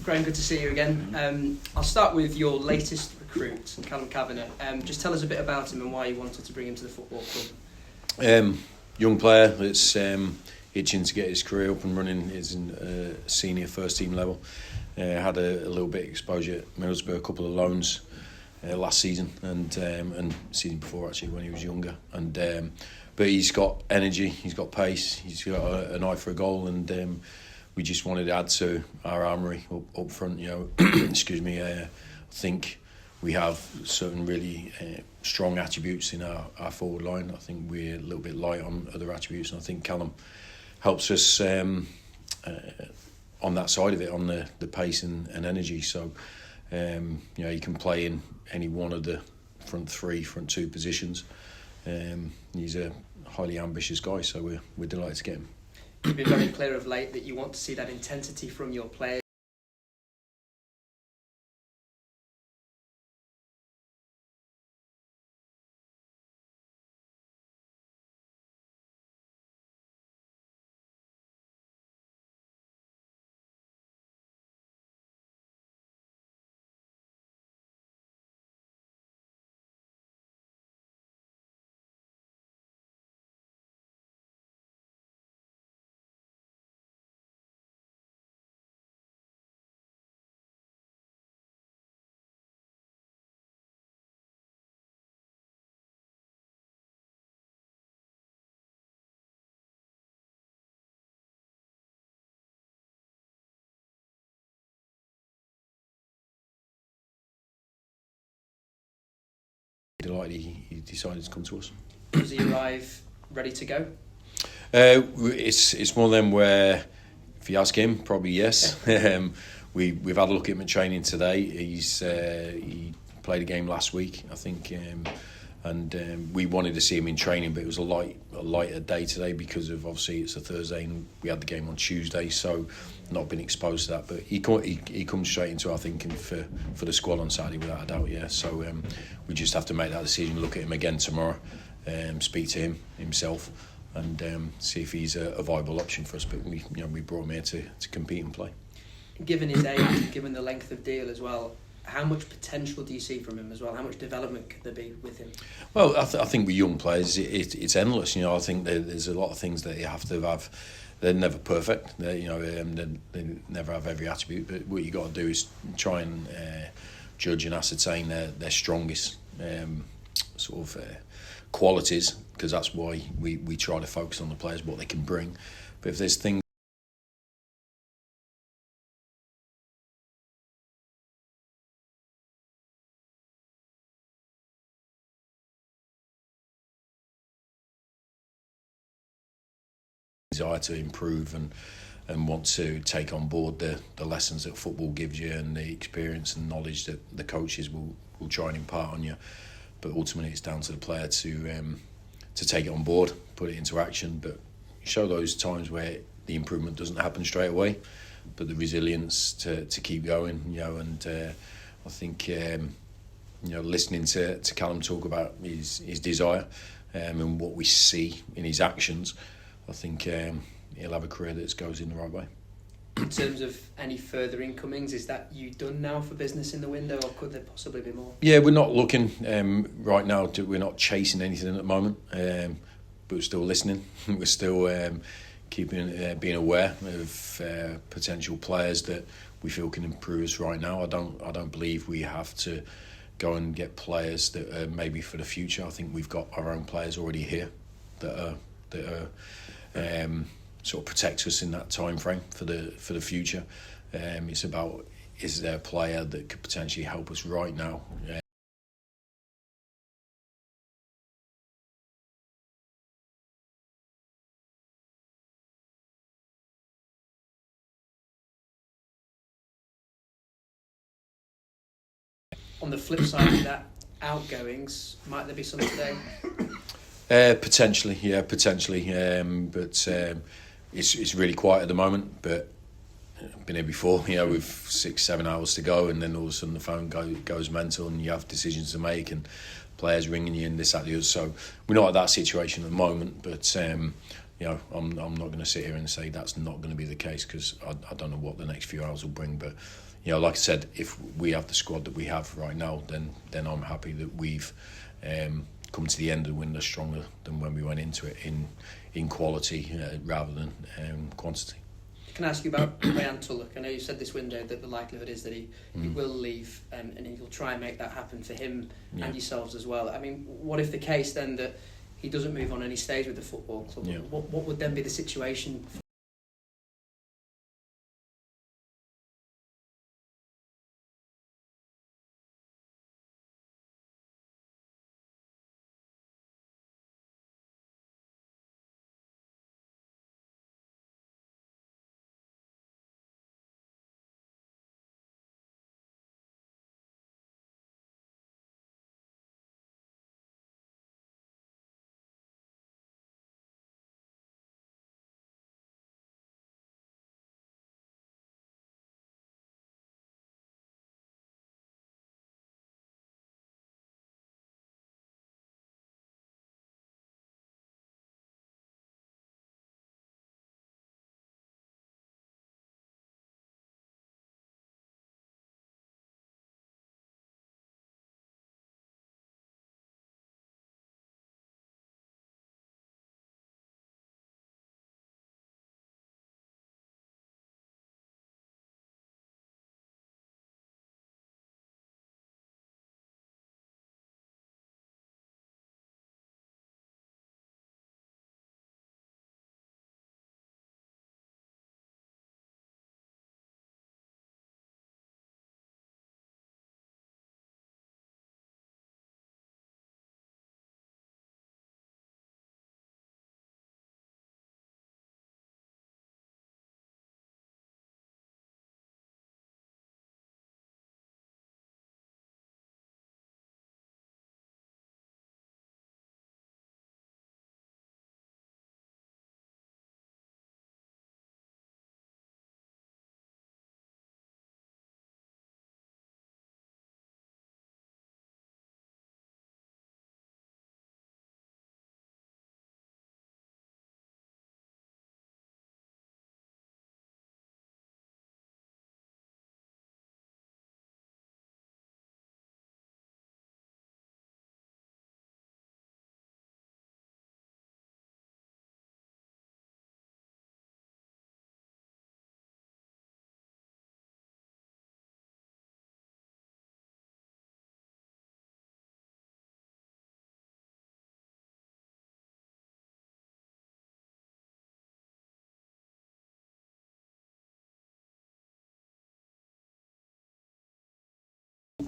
Graham, good to see you again. I'll start with your latest recruit, Callum Kavanagh. Just tell us a bit about him and why you wanted to bring him to the football club. Young player that's itching to get his career up and running. Is in senior first team level. Had a little bit of exposure at Middlesbrough, a couple of loans last season and season before actually when he was younger. But he's got energy, he's got pace, he's got an eye for a goal, and we just wanted to add to our armoury up front. Excuse me. I think we have certain really strong attributes in our forward line. I think we're a little bit light on other attributes, and I think Callum helps us on that side of it, on the pace and energy. So he can play in any one of the front two positions. He's a highly ambitious guy, so we're delighted to get him. You've been very clear of late that you want to see that intensity from your players. Delighted he decided to come to us. Does he arrive ready to go? It's one of them where, if you ask him, probably yes. We've had a look at him at training today. He played a game last week, I think, and we wanted to see him in training, but it was a lighter day today because of, obviously it's a Thursday and we had the game on Tuesday, so not been exposed to that. But he comes straight into our thinking for the squad on Saturday without a doubt. Yeah, so we just have to make that decision, look at him again tomorrow, speak to him himself, and see if he's a viable option for us. But we brought him here to compete and play. Given his age, given the length of deal as well, how much potential do you see from him as well? How much development could there be with him? Well, I think with young players, it's endless. I think there's a lot of things that you have to have. They're never perfect. They never have every attribute. But what you got to do is try and judge and ascertain their strongest qualities, because that's why we try to focus on the players, what they can bring. But if there's things desire to improve and want to take on board the lessons that football gives you and the experience and knowledge that the coaches will try and impart on you, but ultimately it's down to the player to take it on board, put it into action, but show those times where the improvement doesn't happen straight away, but the resilience to keep going. And I think listening to Callum talk about his desire and what we see in his actions, I think he'll have a career that goes in the right way. In terms of any further incomings, is that you done now for business in the window, or could there possibly be more? Yeah, we're not looking right now. We're not chasing anything at the moment, but we're still listening. We're still being aware of potential players that we feel can improve us right now. I don't believe we have to go and get players that are maybe for the future. I think we've got our own players already here that are sort of protect us in that time frame for the future. It's about, is there a player that could potentially help us right now? On the flip side of that, outgoings, might there be some today? Potentially. But it's really quiet at the moment. But I've been here before, with 6-7 hours to go, and then all of a sudden the phone goes mental, and you have decisions to make, and players ringing you and this, that, the other. So we're not at that situation at the moment. But I'm not going to sit here and say that's not going to be the case, because I don't know what the next few hours will bring. But like I said, if we have the squad that we have right now, then I'm happy that we've come to the end of the window stronger than when we went into it in quality rather than quantity. Can I ask you about Ryan Tulloch? I know you said this window that the likelihood is that he will leave, and he'll try and make that happen for him and yourselves as well. I mean, what if the case then that he doesn't move on and he stays with the football club? Yeah. What would then be the situation?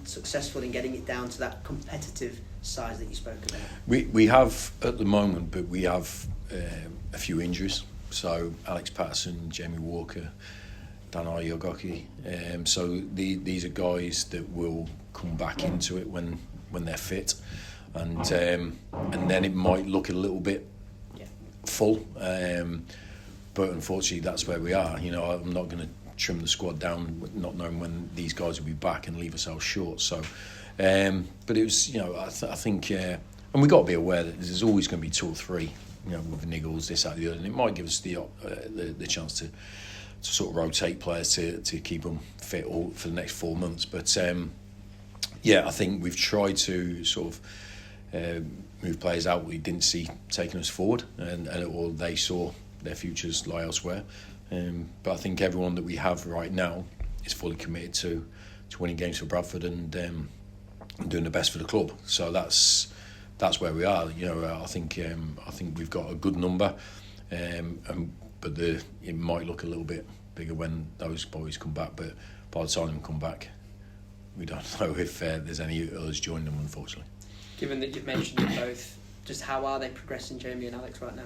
Successful in getting it down to that competitive size that you spoke about? We have at the moment, but we have a few injuries. So Alex Patterson, Jamie Walker, Dan Yogoki. So these are guys that will come back into it when they're fit, and then it might look a little bit full. But unfortunately, that's where we are. I'm not going to trim the squad down, not knowing when these guys will be back, and leave ourselves short. So, but it was, I think, and we got to be aware that there's always going to be 2 or 3, with niggles, this, that, the other, and it might give us the chance to sort of rotate players to keep them fit all for the next 4 months. But I think we've tried to sort of move players out we didn't see taking us forward, or they saw their futures lie elsewhere. But I think everyone that we have right now is fully committed to winning games for Bradford and doing the best for the club. So that's where we are. I think we've got a good number, but it might look a little bit bigger when those boys come back. But by the time they come back, we don't know if there's any others joining them, unfortunately. Given that you've mentioned them both, just how are they progressing, Jamie and Alex, right now?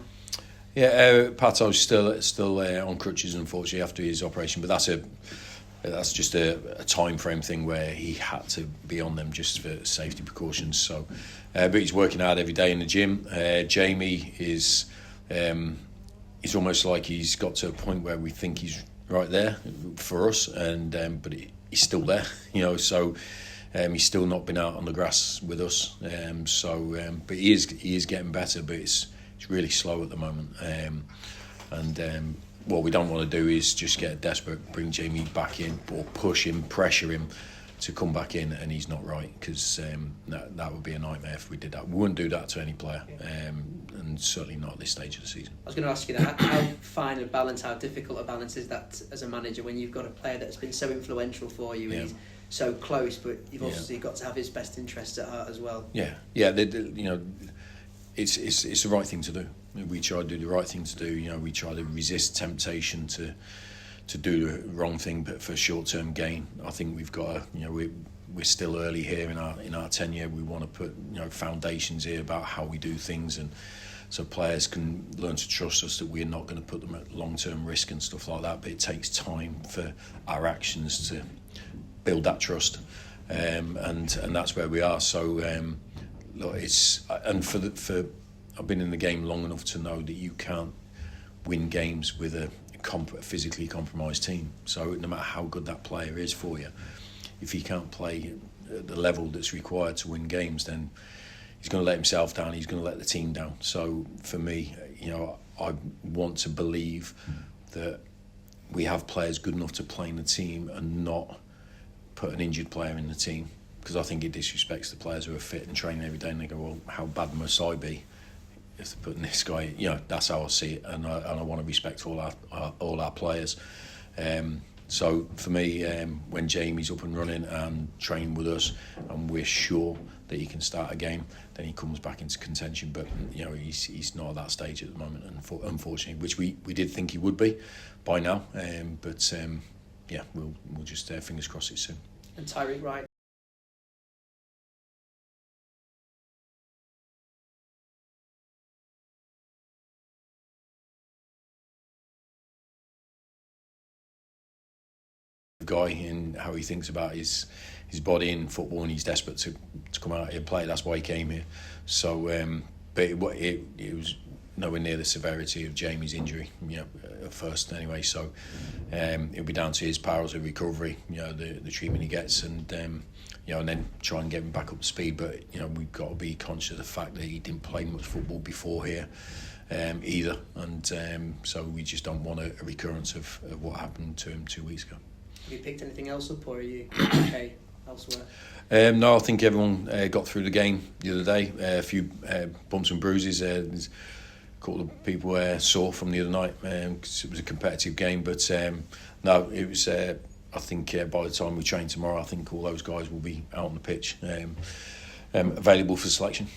Yeah, Pato's still on crutches, unfortunately, after his operation. But that's just a time frame thing where he had to be on them just for safety precautions. So, but he's working hard every day in the gym. Jamie is, he's almost like he's got to a point where we think he's right there for us, and but he's still there, So he's still not been out on the grass with us. But he is getting better. But He's really slow at the moment, what we don't want to do is just get desperate, bring Jamie back in, or push him, pressure him to come back in, and he's not right, because that would be a nightmare if we did that. We wouldn't do that to any player, and certainly not at this stage of the season. I was going to ask you that. How fine a balance, how difficult a balance is that as a manager when you've got a player that's been so influential for you, and he's so close, but you've obviously got to have his best interests at heart as well. It's the right thing to do. We try to do the right thing to do. We try to resist temptation to do the wrong thing, but for short-term gain. I think we've got we're still early here in our tenure. We want to put foundations here about how we do things, and so players can learn to trust us that we're not going to put them at long-term risk and stuff like that. But it takes time for our actions to build that trust, and that's where we are. So I've been in the game long enough to know that you can't win games with a physically compromised team. So no matter how good that player is for you, if he can't play at the level that's required to win games, then he's going to let himself down, he's going to let the team down. So for me, I want to believe that we have players good enough to play in the team and not put an injured player in the team, because I think it disrespects the players who are fit and train every day, and they go, well, how bad must I be if they're putting this guy? That's how I see it, and I want to respect all our players. So for me, when Jamie's up and running and training with us, and we're sure that he can start a game, then he comes back into contention. But he's not at that stage at the moment, unfortunately, which we did think he would be by now. We'll just fingers crossed it soon. And Tyreek Wright. Guy in how he thinks about his body in football, and he's desperate to come out here and play. That's why he came here. So, but it was nowhere near the severity of Jamie's injury, at first anyway. So, it'll be down to his powers of recovery, the treatment he gets, and and then try and get him back up to speed. But we've got to be conscious of the fact that he didn't play much football before here, either, and so we just don't want a recurrence of what happened to him 2 weeks ago. Have you picked anything else up, or are you okay elsewhere? No, I think everyone got through the game the other day. A few bumps and bruises. There's a couple of people sore from the other night because it was a competitive game. But no, it was. I think by the time we train tomorrow, I think all those guys will be out on the pitch, available for selection.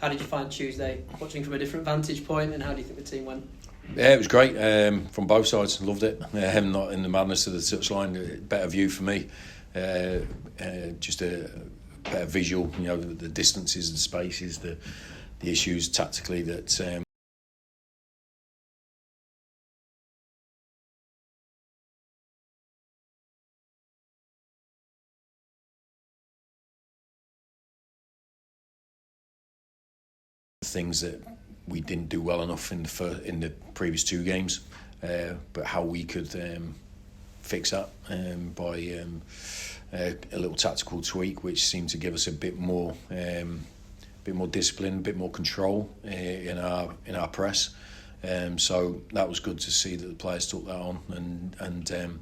How did you find Tuesday, watching from a different vantage point, and how do you think the team went? Yeah, it was great from both sides. Loved it. Not in the madness of the touchline. Better view for me. Just a better visual. The distances and spaces, the issues tactically that. Things that we didn't do well enough in the previous two games, but how we could fix that by a little tactical tweak, which seemed to give us a bit more discipline, a bit more control in our press. So that was good to see that the players took that on and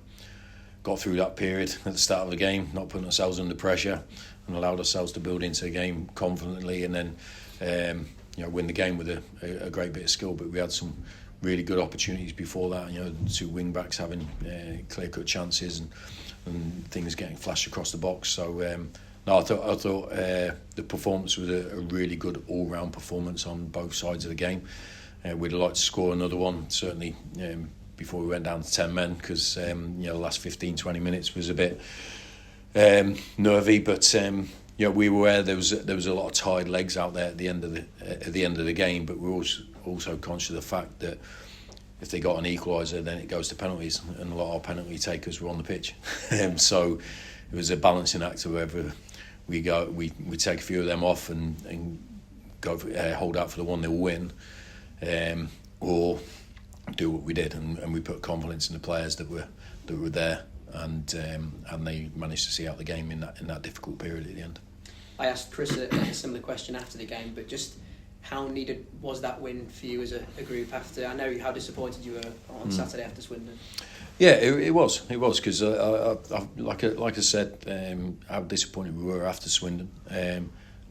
got through that period at the start of the game, not putting ourselves under pressure, and allowed ourselves to build into the game confidently, and then. Win the game with a great bit of skill. But we had some really good opportunities before that. Two wing backs having clear-cut chances and things getting flashed across the box. So I thought the performance was a really good all-round performance on both sides of the game. We'd like to score another one, certainly before we went down to 10 men, because the last 15-20 minutes was a bit nervy, but. We were aware there was a lot of tired legs out there at the end of the game, but we were also conscious of the fact that if they got an equaliser, then it goes to penalties, and a lot of our penalty takers were on the pitch. So it was a balancing act of whether we take a few of them off and go hold out for the 1-0 win, or do what we did, and we put confidence in the players that were there, and they managed to see out the game in that difficult period at the end. I asked Chris a similar question after the game, but just how needed was that win for you as a group after? I know how disappointed you were on Saturday after Swindon. Yeah, it was because like I said, how disappointed we were after Swindon.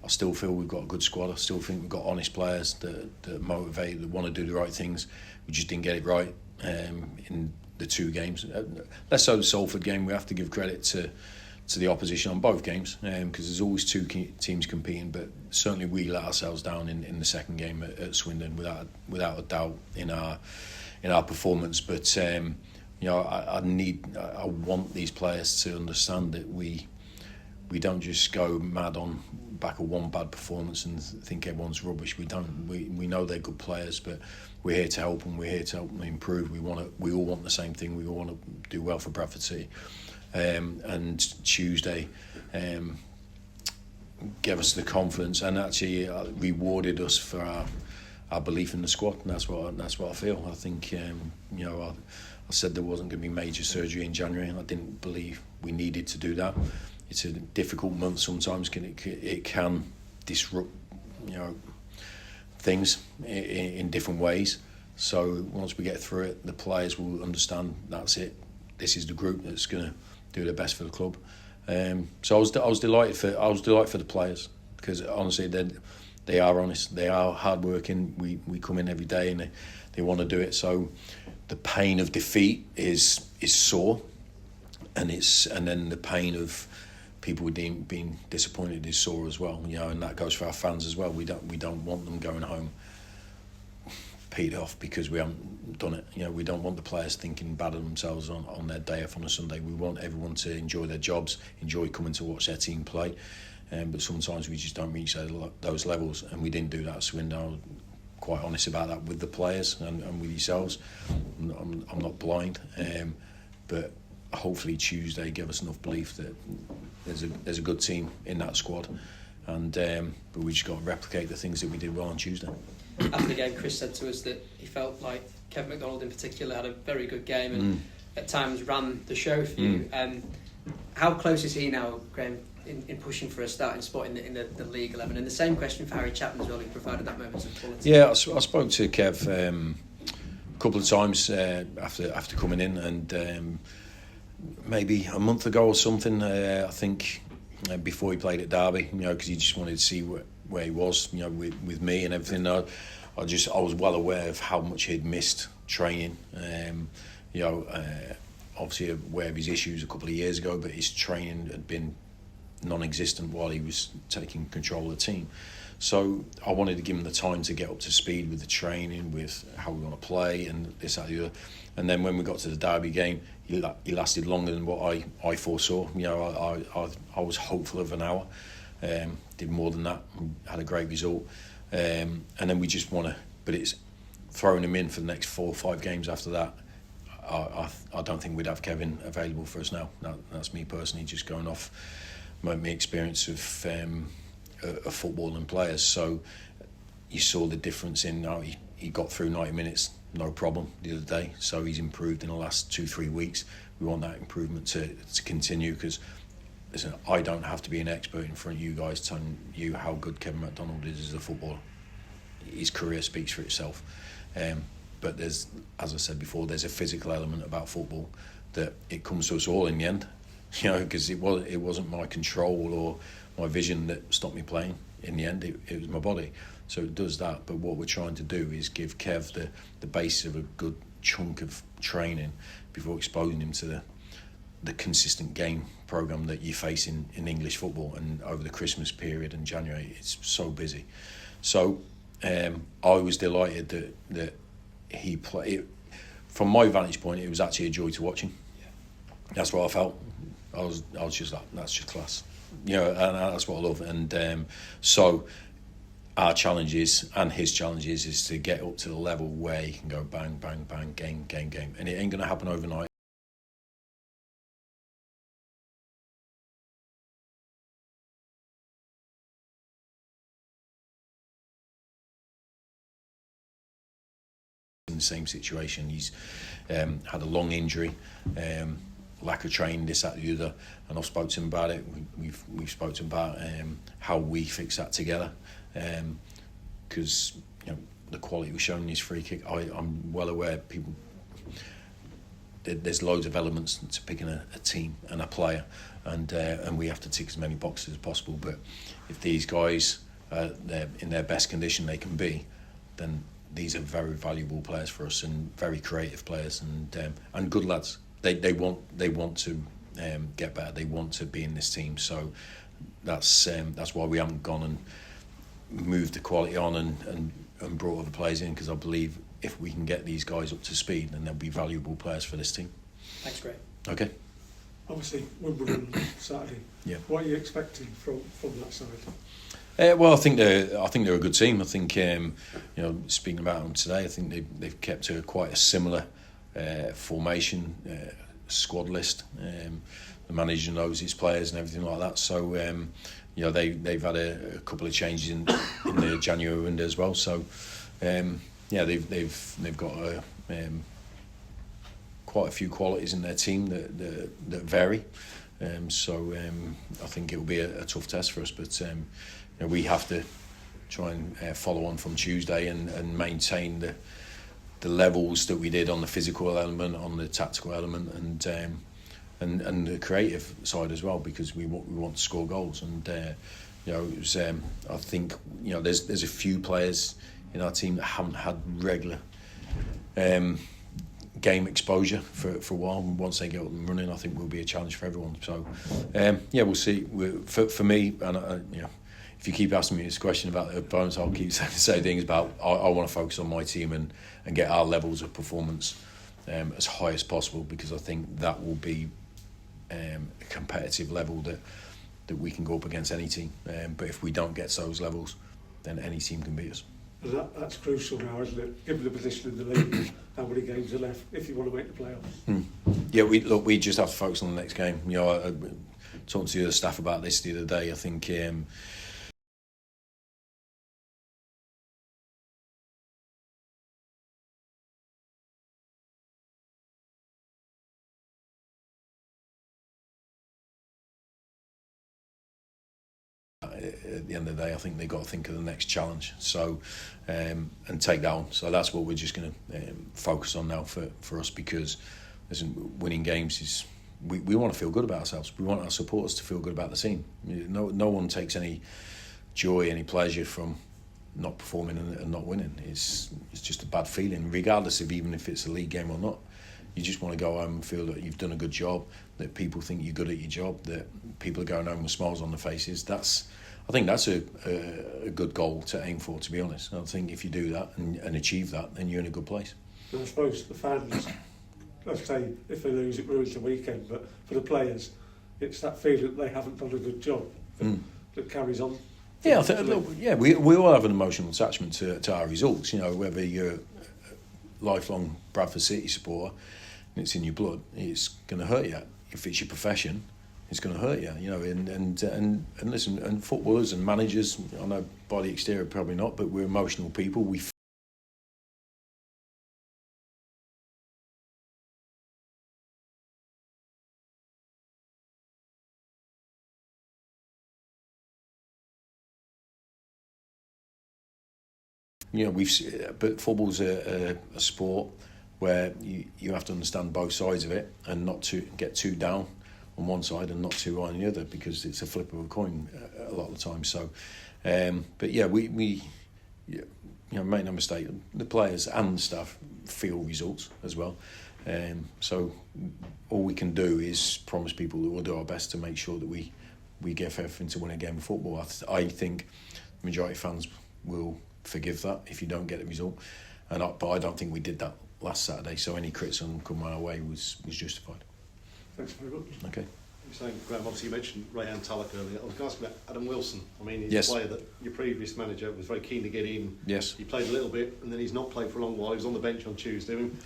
I still feel we've got a good squad. I still think we've got honest players that motivate, that want to do the right things. We just didn't get it right in the two games. Less so the Salford game. We have to give credit to the opposition on both games because there's always two teams competing. But certainly we let ourselves down in the second game at Swindon without a doubt in our performance. But I want these players to understand that we don't just go mad on back of one bad performance and think everyone's rubbish. We don't. We know they're good players, but we're here to help them. We're here to help them improve. We all want the same thing. We all want to do well for Bradford City. And Tuesday gave us the confidence and actually rewarded us for our belief in the squad. And that's what I feel. I think I said there wasn't going to be major surgery in January, and I didn't believe we needed to do that. It's a difficult month sometimes. It can disrupt things in different ways. So once we get through it, the players will understand that's it. This is the group that's going to do their best for the club. So I was delighted for the players because honestly they are honest. They are hardworking. We come in every day and they want to do it. So the pain of defeat is sore, and then the pain of people being disappointed is sore as well, and that goes for our fans as well. We don't want them going home peed off because we haven't done it. We don't want the players thinking bad of themselves on their day off on a Sunday. We want everyone to enjoy their jobs, enjoy coming to watch their team play, but sometimes we just don't reach those levels, and we didn't do that at Swindon. I was quite honest about that with the players and with yourselves. I'm not blind, but hopefully Tuesday gave us enough belief that there's a good team in that squad, and but we just got to replicate the things that we did well on Tuesday. After the game, Chris said to us that he felt like Kevin McDonald in particular had a very good game and at times ran the show for you. How close is he now, Graham, in pushing for a starting spot in the League 11? And the same question for Harry Chapman as well, who provided that moment of quality. Yeah, I spoke to Kev a couple of times after coming in, and maybe a month ago or something, I think, before he played at Derby, because he just wanted to see where he was, with me and everything. I was well aware of how much he'd missed training. Obviously aware of his issues a couple of years ago, but his training had been non-existent while he was taking control of the team. So I wanted to give him the time to get up to speed with the training, with how we want to play and this, that, the other. And then when we got to the Derby game, he lasted longer than what I foresaw. I was hopeful of an hour. Did more than that, had a great result. And then we just want to, but it's throwing him in for the next 4 or 5 games after that. I don't think we'd have Kevin available for us now. That's me personally, just going off my experience of football and players. So you saw the difference in he got through 90 minutes no problem the other day, so he's improved in the last 2-3 weeks. We want that improvement to continue, because listen, I don't have to be an expert in front of you guys telling you how good Kevin McDonald is as a footballer. His career speaks for itself, but there's, as I said before, there's a physical element about football that it comes to us all in the end, because it wasn't my control or my vision that stopped me playing. In the end, it was my body. So it does that, but what we're trying to do is give Kev the base of a good chunk of training before exposing him to the consistent game programme that you face in English football. And over the Christmas period and January, it's so busy. So I was delighted that he played. From my vantage point, it was actually a joy to watch him. Yeah. That's what I felt. I was just like, that's just class. And that's what I love. And so our challenge is, and his challenge is to get up to the level where he can go bang, bang, bang, game. And it ain't going to happen overnight. In the same situation, he's had a long injury, lack of training, this, that, the other, and I've spoken to him about it. We've spoken to him about how we fix that together. because the quality was shown in his free kick. I'm well aware people. There's loads of elements to picking a team and a player, and we have to tick as many boxes as possible. But if these guys they're in their best condition they can be, then these are very valuable players for us and very creative players and good lads. They want to get better. They want to be in this team. So that's why we haven't gone and moved the quality on and brought other players in, because I believe if we can get these guys up to speed, then they'll be valuable players for this team. Thanks, Greg. Okay. Obviously, Wimbledon Saturday. Yeah. What are you expecting from that side? Well, I think they're a good team. I think speaking about them today, I think they've kept to quite a similar formation, squad list. The manager knows his players and everything like that. So they've had a couple of changes in the January window as well. So they've got quite a few qualities in their team that vary. I think it will be a tough test for us, but we have to try and follow on from Tuesday and maintain the levels that we did on the physical element, on the tactical element, and the creative side as well, because we want to score goals. And it was, I think there's a few players in our team that haven't had regular game exposure for a while. And once they get up and running, I think will be a challenge for everyone. So we'll see. For me, and if you keep asking me this question about the opponents, I'll keep saying things about I want to focus on my team and get our levels of performance as high as possible, because I think that will be a competitive level that we can go up against any team. But if we don't get to those levels, then any team can beat us. That's crucial now, isn't it? Given the position in the league, how many games are left if you want to make the playoffs? Yeah, we just have to focus on the next game. I talked to the other staff about this the other day. I think at the end of the day, I think they've got to think of the next challenge, and take that on. So that's what we're just going to focus on now for us, because winning games is we want to feel good about ourselves. We want our supporters to feel good about the team. No one takes any joy, any pleasure from not performing and not winning. It's just a bad feeling, regardless of even if it's a league game or not. You just want to go home and feel that you've done a good job, that people think you're good at your job, that people are going home with smiles on their faces. I think that's a good goal to aim for, to be honest. I think if you do that and achieve that, then you're in a good place. And I suppose the fans, let's say if they lose, it ruins the weekend, but for the players, it's that feeling that they haven't done a good job that carries on. Yeah, we all have an emotional attachment to our results. Whether you're a lifelong Bradford City supporter and it's in your blood, it's going to hurt you. If it's your profession, it's going to hurt you. And listen, and footballers and managers, I know by the exterior probably not, but we're emotional people. But football's a sport where you have to understand both sides of it and not to get too down on one side and not too high on the other, because it's a flip of a coin a lot of the time. So, but yeah, we make no mistake, the players and the staff feel results as well. So all we can do is promise people that we'll do our best to make sure that we give everything to win a game of football. I think the majority of fans will forgive that if you don't get the result, but I don't think we did that last Saturday. So any criticism coming our way was justified. Thanks very much. Okay. You're saying, Graham, obviously you mentioned Rayhan Talak earlier. I was going to ask about Adam Wilson. I mean, he's a player that your previous manager was very keen to get in. Yes. He played a little bit and then he's not played for a long while. He was on the bench on Tuesday. I mean,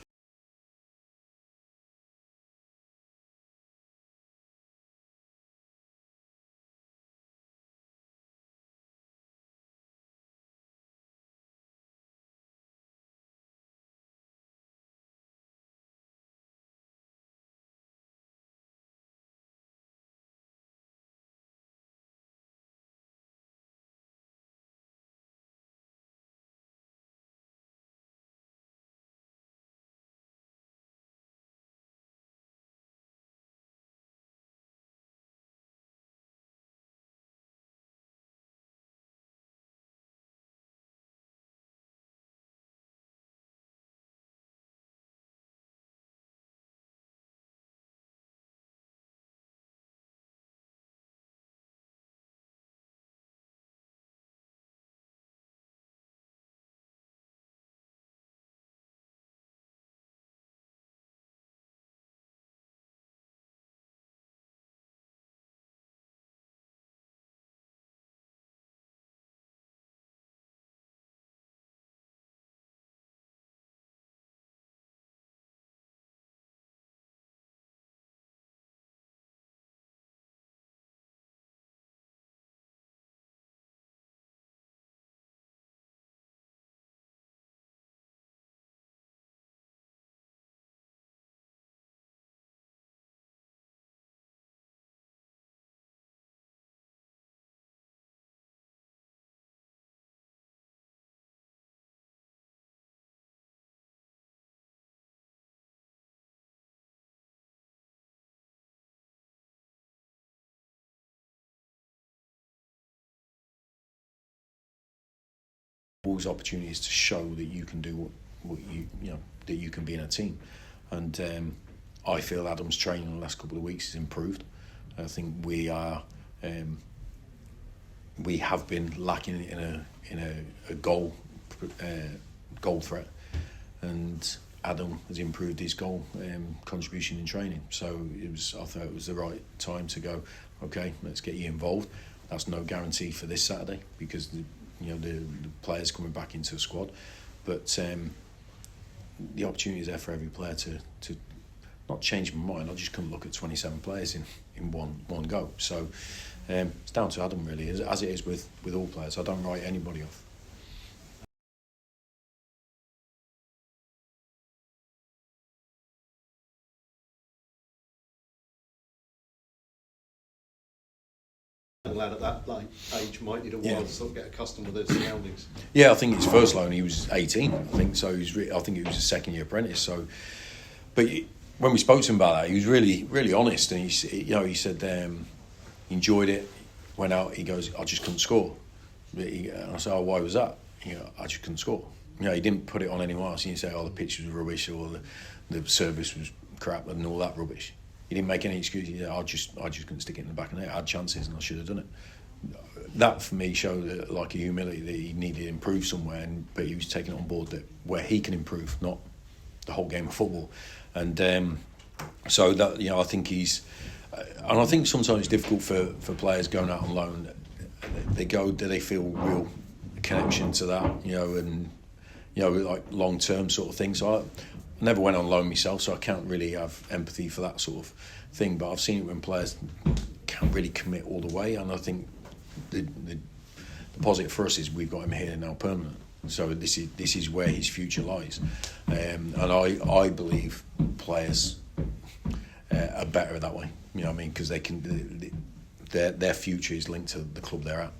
always opportunities to show that you can do what you know that you can be in a team, and I feel Adam's training in the last couple of weeks has improved. I think we have been lacking in a goal threat, and Adam has improved his goal contribution in training. So I thought it was the right time to go, okay, let's get you involved. That's no guarantee for this Saturday because the players coming back into the squad, but the opportunity is there for every player to not change my mind. I just couldn't look at 27 players in one go. So it's down to Adam really, as it is with all players. I don't write anybody off. A lad at that age might need a while to sort of get accustomed with their surroundings. Yeah, I think his first loan he was 18. I think so. I think he was a second year apprentice. So, but when we spoke to him about that, he was really, really honest, and he said he enjoyed it. Went out. He goes, I just couldn't score. And I said, oh, why was that? I just couldn't score. He didn't put it on anyone else. He didn't say, oh, the pitch was rubbish or the service was crap and all that rubbish. He didn't make any excuse. He said, I just couldn't stick it in the back of the net. I had chances and I should have done it. That for me showed like a humility that he needed to improve somewhere, but he was taking it on board that where he can improve, not the whole game of football. And so that I think he's, and I think sometimes it's difficult for players going out on loan. They go, do they feel real connection to that? And like long term sort of thing. So I never went on loan myself, so I can't really have empathy for that sort of thing. But I've seen it when players can't really commit all the way, and I think the positive for us is we've got him here now permanent. So this is where his future lies, and I believe players are better that way. You know what I mean? Because they can their future is linked to the club they're at,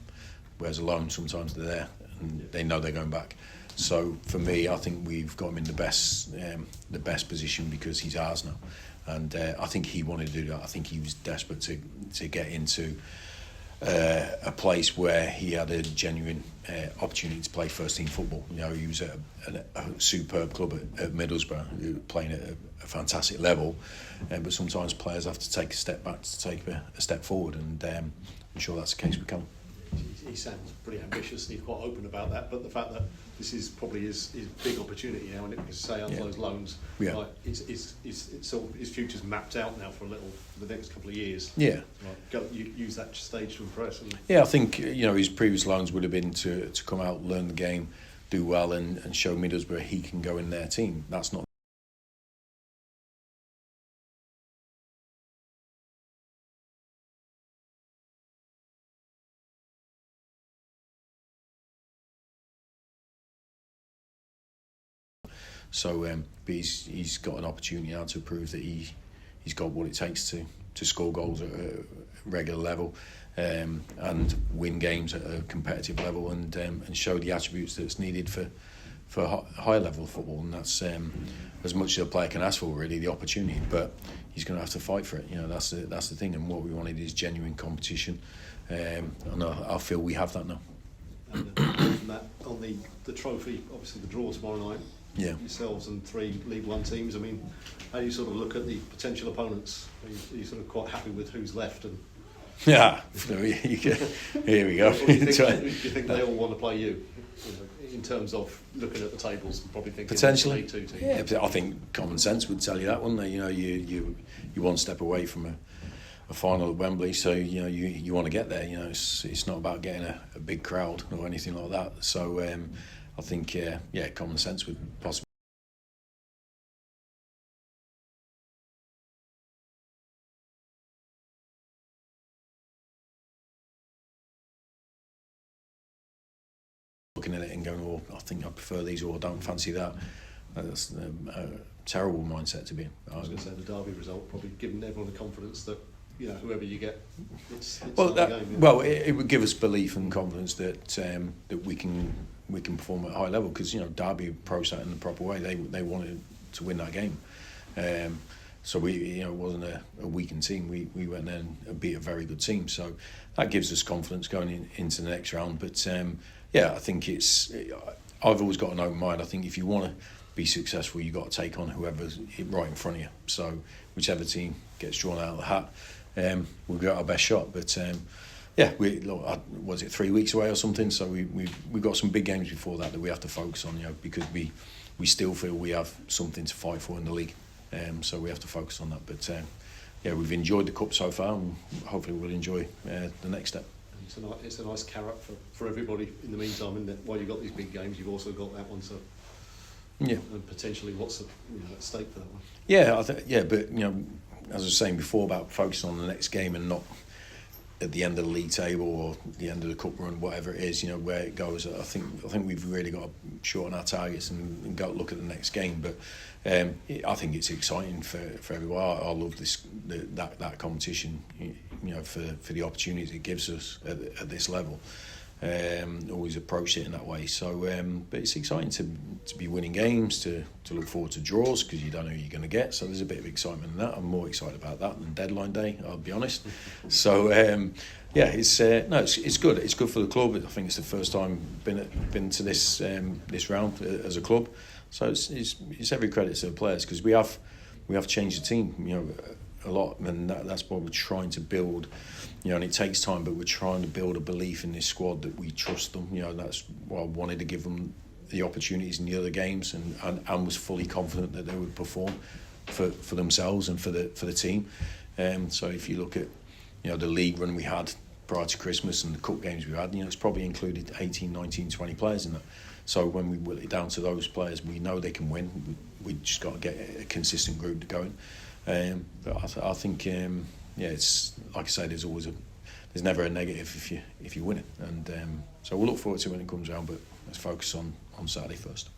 whereas a loan sometimes they're there and they know they're going back. So for me, I think we've got him in the best position because he's ours now, and I think he wanted to do that. I think he was desperate to get into a place where he had a genuine opportunity to play first team football. He was at a superb club at Middlesbrough, playing at a fantastic level, but sometimes players have to take a step back to take a step forward, and I'm sure that's the case with Callum. He sounds pretty ambitious and he's quite open about that, but the fact that this is probably his big opportunity now, and it because say under those loans, like his future's mapped out now for the next couple of years. Yeah, use that stage to impress. I think his previous loans would have been to come out, learn the game, do well, and show Middlesbrough he can go in their team. That's not. So, but he's got an opportunity now to prove that he's got what it takes to score goals at a regular level, and win games at a competitive level, and show the attributes that's needed for high level football. And that's as much as a player can ask for, really, the opportunity. But he's going to have to fight for it. That's the thing. And what we wanted is genuine competition, and I feel we have that now. And that on the trophy, obviously the draw tomorrow night. Yeah. Yourselves and 3 League One teams. I mean, how do you sort of look at the potential opponents? Are you sort of quite happy with who's left? And yeah, here we go. Do you think they all want to play you? In terms of looking at the tables and probably thinking potentially, League 2 teams. Yeah, I think common sense would tell you that, wouldn't they? You one step away from a final at Wembley, so you want to get there. It's not about getting a big crowd or anything like that. So I think common sense would possibly. Looking at it and going, oh, I think I prefer these, or I don't fancy that. That's a terrible mindset to be in. I was going to say the Derby result probably given everyone the confidence that whoever you get, it's well, not the game. Well, it would give us belief and confidence that that we can perform at a high level, because Derby approached that in the proper way. They wanted to win that game, so we it wasn't a weakened team. We went there and beat a very good team, so that gives us confidence going into the next round. But I think I've always got an open mind. I think if you want to be successful, you've got to take on whoever's right in front of you. So whichever team gets drawn out of the hat, we'll get our best shot. But was it 3 weeks away or something? So we got some big games before that we have to focus on, because we still feel we have something to fight for in the league. So we have to focus on that. But we've enjoyed the cup so far, and hopefully we'll enjoy the next step. It's a nice carrot for everybody in the meantime, isn't it? While you've got these big games, you've also got that one to... Yeah. And potentially what's at stake for that one. But as I was saying before about focusing on the next game and not at the end of the league table or the end of the cup run, whatever it is, where it goes. I think we've really got to shorten our targets and go look at the next game. But I think it's exciting for everyone. I love that competition, for the opportunities it gives us at this level. Always approached it in that way. So, but it's exciting to be winning games, to look forward to draws because you don't know who you're going to get. So there's a bit of excitement in that. I'm more excited about that than deadline day, I'll be honest. So it's good. It's good for the club. I think it's the first time been to this round as a club. So it's every credit to the players because we have changed the team, a lot, and that's what we're trying to build. And it takes time, but we're trying to build a belief in this squad that we trust them. That's why I wanted to give them the opportunities in the other games, and was fully confident that they would perform for themselves and for the team. So if you look at the league run we had prior to Christmas and the cup games we had, it's probably included 18, 19, 20 players in that. So when we whittle it down to those players, we know they can win. We just got to get a consistent group going. But I think it's like I say, there's never a negative if you win it, and so we'll look forward to it when it comes around. But let's focus on Saturday first.